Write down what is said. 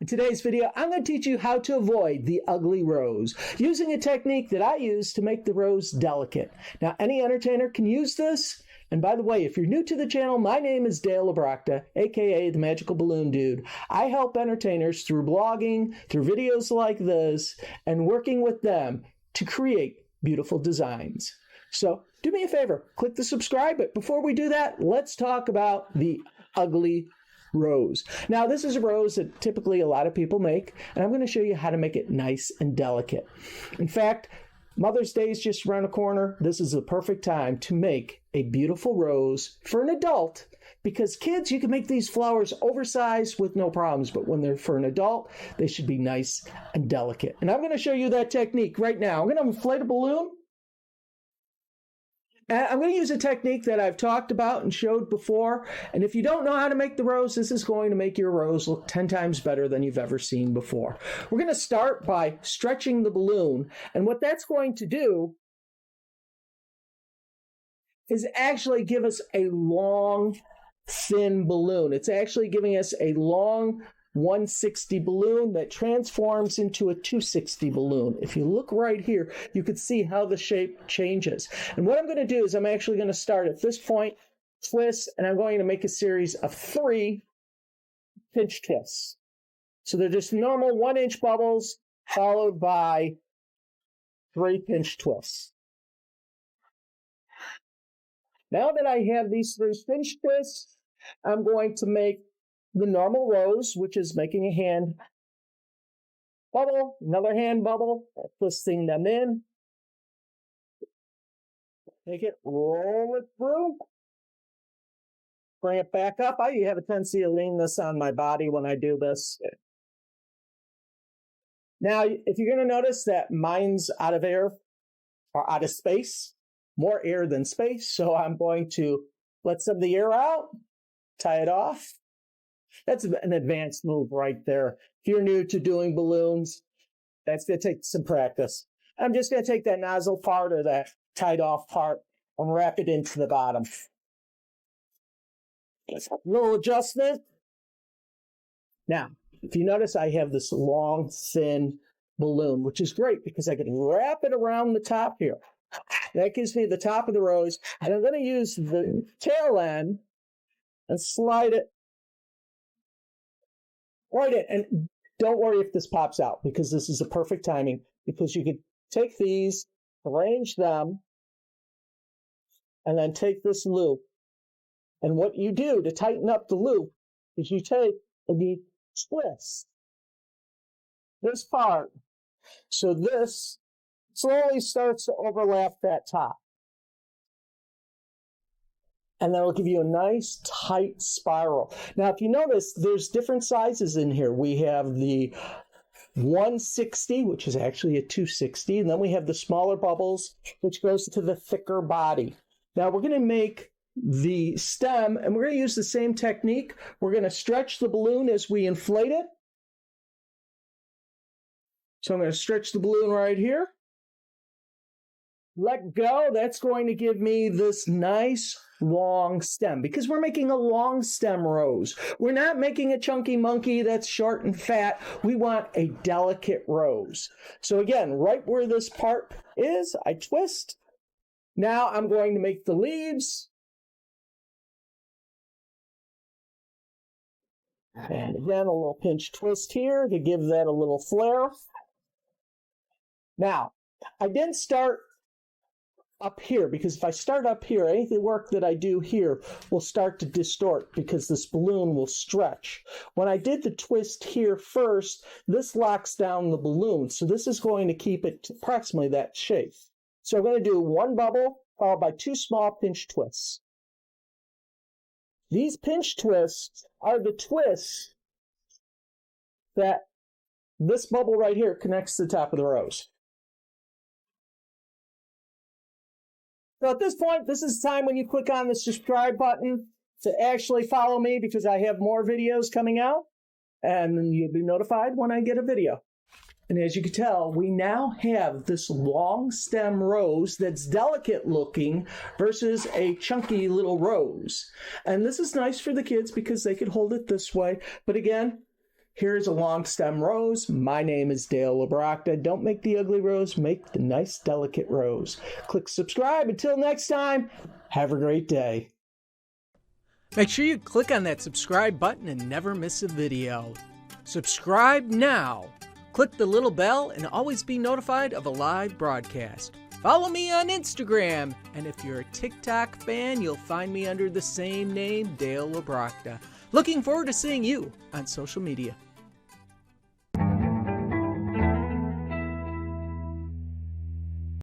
In today's video, I'm going to teach you how to avoid the ugly rose using a technique that I use to make the rose delicate. Now, any entertainer can use this. And by the way, if you're new to the channel, my name is Obrochta, aka the Magical Balloon Dude. I help entertainers through blogging, through videos like this, and working with them to create beautiful designs. So do me a favor, click the subscribe button. Before we do that, let's talk about the ugly rose. Now, this is a rose that typically a lot of people make, and I'm going to show you how to make it nice and delicate. In fact, Mother's Day is just around the corner. This is the perfect time to make a beautiful rose for an adult, because kids, you can make these flowers oversized with no problems, but when they're for an adult, they should be nice and delicate. And I'm going to show you that technique right now. I'm going to inflate a balloon. I'm going to use a technique that I've talked about and showed before. And if you don't know how to make the rose, this is going to make your rose look 10 times better than you've ever seen before. We're going to start by stretching the balloon. And what that's going to do is actually give us a long, thin balloon. It's actually giving us a long 160 balloon that transforms into a 260 balloon. If you look right here, you can see how the shape changes. And what I'm going to do is I'm actually going to start at this point, twist, and I'm going to make a series of 3 pinch twists. So they're just normal 1-inch bubbles followed by 3 pinch twists. Now that I have these 3 pinch twists, I'm going to make the normal rose, which is making a hand bubble, another hand bubble, twisting them in. Take it, roll it through, bring it back up. I have a tendency to lean this on my body when I do this. Now, if you're going to notice that mine's out of air or out of space, more air than space, so I'm going to let some of the air out, tie it off. That's an advanced move right there. If you're new to doing balloons, that's going to take some practice. I'm just going to take that nozzle part or that tied off part and wrap it into the bottom. Little adjustment. Now, if you notice, I have this long, thin balloon, which is great because I can wrap it around the top here. That gives me the top of the rose. And I'm going to use the tail end and slide it right in. And don't worry if this pops out, because this is the perfect timing, because you could take these, arrange them, and then take this loop. And what you do to tighten up the loop is you take and you twist this part. So this slowly starts to overlap that top. And that'll give you a nice tight spiral. Now, if you notice, there's different sizes in here. We have the 160, which is actually a 260, and then we have the smaller bubbles, which goes to the thicker body. Now, we're going to make the stem, and we're going to use the same technique. We're going to stretch the balloon as we inflate it. So I'm going to stretch the balloon right here. Let go. That's going to give me this nice long stem, because we're making a long stem rose. We're not making a chunky monkey that's short and fat. We want a delicate rose. So again, right where this part is, I twist. Now I'm going to make the leaves. And again, a little pinch twist here to give that a little flare. Now, I didn't start up here, because if I start up here, any of the work that I do here will start to distort because this balloon will stretch. When I did the twist here first, this locks down the balloon. So this is going to keep it to approximately that shape. So I'm going to do 1 bubble followed by 2 small pinch twists. These pinch twists are the twists that this bubble right here connects to the top of the rose. So at this point, this is the time when you click on the subscribe button to actually follow me, because I have more videos coming out, and you'll be notified when I get a video. And as you can tell, we now have this long stem rose that's delicate looking versus a chunky little rose. And this is nice for the kids because they could hold it this way. But again, Here's a long stem rose. My name is Dale Obrochta. Don't make the ugly rose, make the nice, delicate rose. Click subscribe. Until next time, have a great day. Make sure you click on that subscribe button and never miss a video. Subscribe now. Click the little bell and always be notified of a live broadcast. Follow me on Instagram, and if you're a TikTok fan, you'll find me under the same name, Dale Obrochta. Looking forward to seeing you on social media.